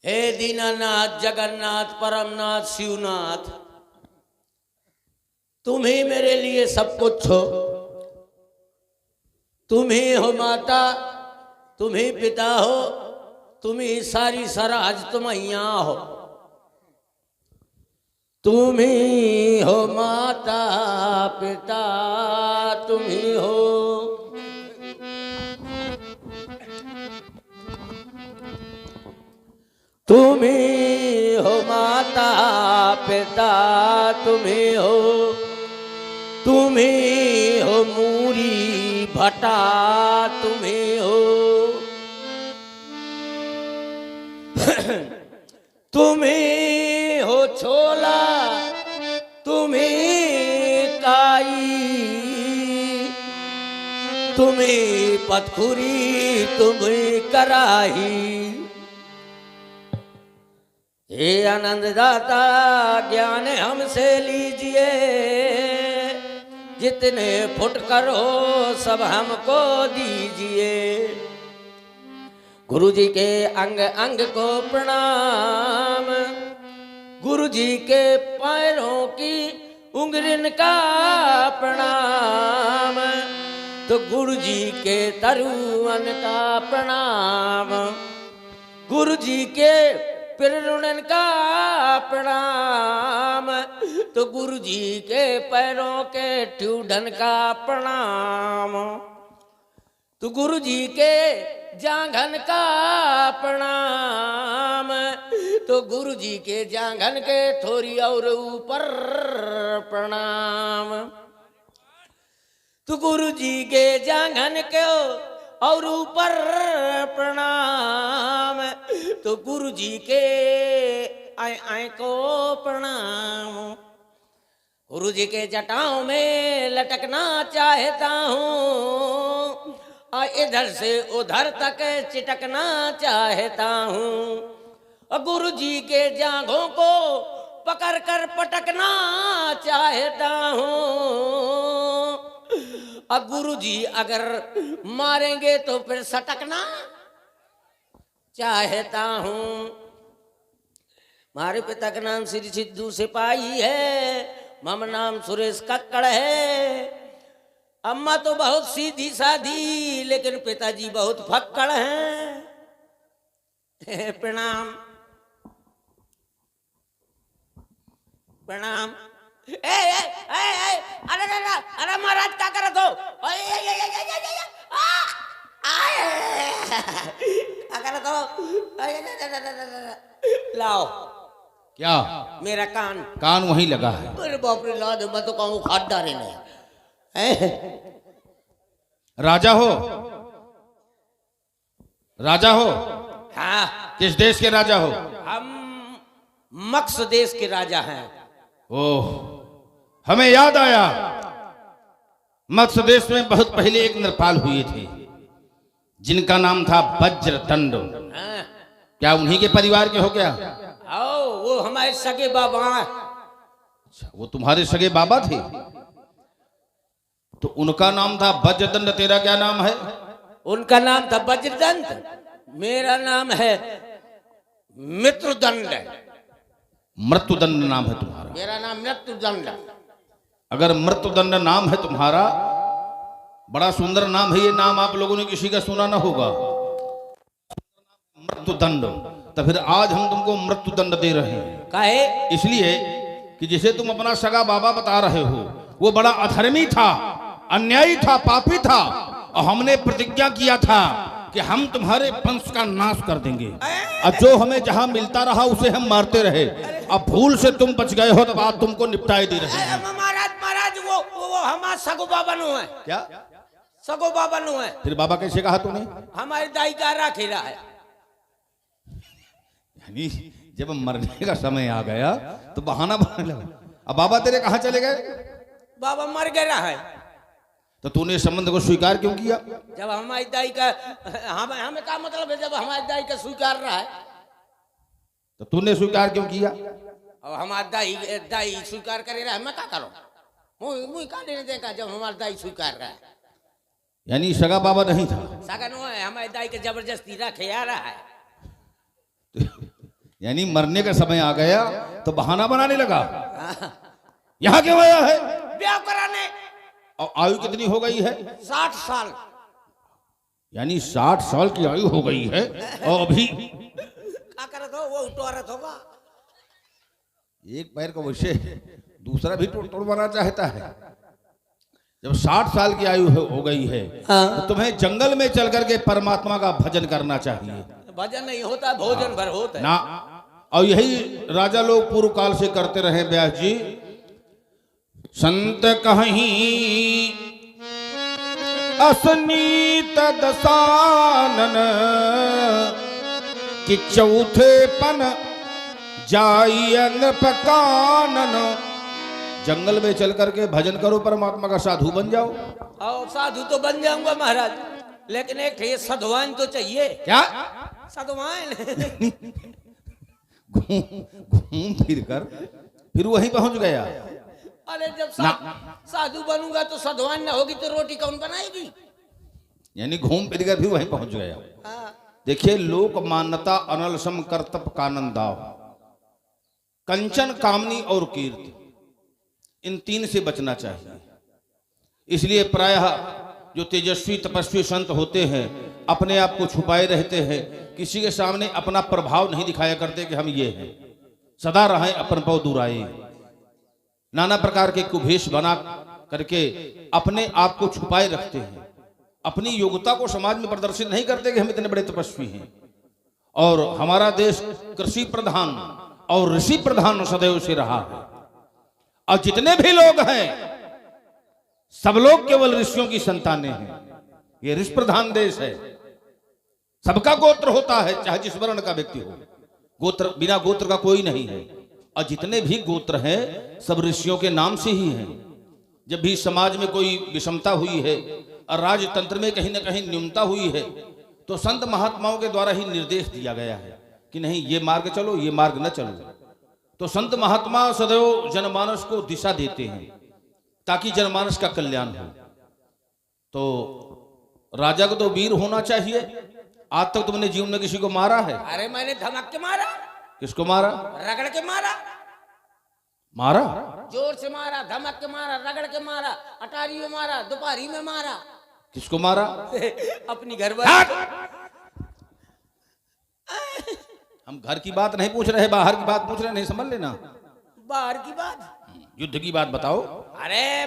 हे दीनानाथ, जगन्नाथ, परमनाथ, शिवनाथ, तुम ही मेरे लिए सब कुछ हो। तुम ही हो माता, तुम ही पिता हो, तुम ही सारी सराज, तुम यहाँ हो। तुम ही हो माता पिता, तुम ही हो। तुम ही हो माता पिता, तुम ही हो। तुम ही हो मूरी भटा, तुम ही हो। तुम ही हो छोला, तुम ही काई, तुम ही पथखुरी, तुम ही कराही। हे आनंद दाता, ज्ञान हमसे लीजिए, जितने फुटकर हो सब हमको दीजिए। गुरु जी के अंग अंग को प्रणाम, गुरु जी के पैरों की उंगलिन का प्रणाम, तो गुरु जी के तरुवन का प्रणाम, गुरु जी के पिरुनन का प्रणाम, तो गुरु जी के पैरों के ट्यूडन का प्रणाम, तो गुरु जी के जांघन का प्रणाम, तो गुरु जी के जांघन के थोड़ी और ऊपर प्रणाम, तो गुरु जी के जांघन के और ऊपर प्रणाम, तो गुरु जी के आय आय को प्रणाम। गुरु जी के जटाओं में लटकना चाहता हूँ, और इधर से उधर तक चिटकना चाहता हूँ, और गुरु जी के जांघों को पकड़ कर पटकना चाहता हूँ, और गुरु जी अगर मारेंगे तो फिर सटकना चाहता हूँ। हमारे पिता का नाम श्री सिद्धू सिपाही है, मम नाम सुरेश कक्कड़ है। अम्मा तो बहुत सीधी साधी, लेकिन पिताजी बहुत फक्कड़ हैं। प्रणाम प्रणाम। ए ए ए ए अरे अरे अरे महाराज क्या करत हो? क्या करत हो? लाओ। क्या? मेरा कान। कान वहीं लगा है। अरे बाप रे, ला दे, मैं तो कहूँ खाद डाले नहीं। राजा हो? राजा हो? हाँ। किस देश के राजा हो? हम मक्स देश के राजा हैं। ओह, हमें याद आया, मत्स्य देश में बहुत पहले एक नरपाल हुए थे जिनका नाम था वज्रदंड। हाँ। क्या उन्हीं के परिवार के हो क्या? आओ, वो हमारे सगे बाबा। अच्छा, वो तुम्हारे सगे बाबा थे? तो उनका नाम था वज्रदंड, तेरा क्या नाम है? उनका नाम था वज्रदंड, मेरा नाम है मृत्युदंड। मृत्युदंड नाम है तुम्हारा? मेरा नाम मृत्युदंड। अगर मृत्युदंड नाम है तुम्हारा, बड़ा सुंदर नाम है ये। नाम आप लोगों ने किसी का सुना ना होगा, मृत्युदंड। तो फिर आज हम तुमको मृत्युदंड दे रहे हैं। काहे? इसलिए कि जिसे तुम अपना सगा बाबा बता रहे हो, वो बड़ा अधर्मी था, अन्यायी था, पापी था, और हमने प्रतिज्ञा किया था कि हम तुम्हारे वंश का नाश कर देंगे, और जो हमें जहां मिलता रहा उसे हम मारते रहे। अब भूल से तुम बच गए हो तो बात तुमको निपटाए दे रहे हैं। महाराज वो हमारा सगो बाबा नु है। क्या? सगो बाबा नु है। फिर बाबा कैसे कहा तूने? हमारी दाई का राखेला है। यानी जब मरने का समय आ गया तो बहाना बनाने लगा। अब बाबा तेरे कहाँ चले गए? बाबा मर गया है। तो तूने संबंध को स्वीकार क्यों किया? जब हमारी दाई का, हमें क्या मतलब है जब हमारी दाई का स्वीकार रहा है? तो तूने स्वीकार क्यों किया? और हमारी दाई स्वीकार करे रहा है, मैं क्या करूं? मुझे क्या देने देगा जब हमारी दाई स्वीकार रहा है? यानी सगा बाबा नहीं था? सगा नो है, हमारी दाई के जबरदस्ती रखे आ रहा है। यानी मरने का समय आ गया तो बहाना बनाने लगा। यहाँ क्यों आया है? ब्याह कराने। और आयु कितनी हो गई है? 60 साल। यानी 60 साल की आयु हो गई है और अभी क्या करत हो? वो उठवारत होगा। एक पैर को वैसे दूसरा भी तोड़वाना चाहता है। जब 60 साल की आयु हो गई है तो तुम्हें जंगल में चल करके परमात्मा का भजन करना चाहिए। भजन नहीं होता, भोजन भर होता है ना। और यही राजा लोग पूर्व काल से करते रहे व्यास जी। संत कहीं असनीत दसानन कि चौथे पन जाइयन पकानन। जंगल में चल करके भजन करो, परमात्मा का साधु बन जाओ। और साधु तो बन जाऊंगा महाराज, लेकिन एक ये सधवान तो चाहिए। क्या? सधवान। घूम फिर कर फिर वहीं पहुंच गया। अरे जब साधु बनूंगा तो सधवान ना होगी तो रोटी कौन बनाएगी? यानी घूम फिर कर फिर वहीं पहुंच गया। हाँ। देखिए, लोक मान्यता अनल सम कर्तव्य कानंदाव, कंचन कामनी और कीर्ति, इन तीन से बचना चाहिए। इसलिए प्रायः जो तेजस्वी तपस्वी संत होते हैं अपने आप को छुपाए रहते हैं, किसी के सामने अपना प्रभाव नहीं दिखाया करते कि हम ये हैं। सदा रहें अपन पौ दुराए, नाना प्रकार के कुभेश बना करके अपने आप को छुपाए रखते हैं। अपनी योग्यता को समाज में प्रदर्शित नहीं करते कि हम इतने बड़े तपस्वी हैं। और हमारा देश कृषि प्रधान और ऋषि प्रधान सदैव से रहा है। और जितने भी लोग हैं सब लोग केवल ऋषियों की संतानें हैं। ये ऋषि प्रधान देश है। सबका गोत्र होता है, चाहे जिस वर्ण का व्यक्ति हो। गोत्र, बिना गोत्र का कोई नहीं है। और जितने भी गोत्र हैं सब ऋषियों के नाम से ही हैं। जब भी समाज में कोई विषमता हुई है और राजतंत्र में कहीं ना कहीं न्यूनता हुई है तो संत महात्माओं के द्वारा ही निर्देश दिया गया है कि नहीं, ये मार्ग चलो, ये मार्ग न चलो। तो संत महात्मा सदैव जनमानस को दिशा देते हैं ताकि जनमानस का कल्याण हो। तो राजा को तो वीर होना चाहिए। आज तक तुमने जीवन में किसी को मारा है? अरे मैंने धमक के मारा। किसको मारा? रगड़ के मारा। मारा? जोर से मारा, धमक के मारा, रगड़ के मारा, अटारी में मारा, दोपहरी में मारा। किसको मारा? अपनी घरवाली। हम घर की बात नहीं पूछ रहे, बाहर की बात पूछ रहे, नहीं समझ लेना। बाहर की बात? युद्ध की बात बताओ। अरे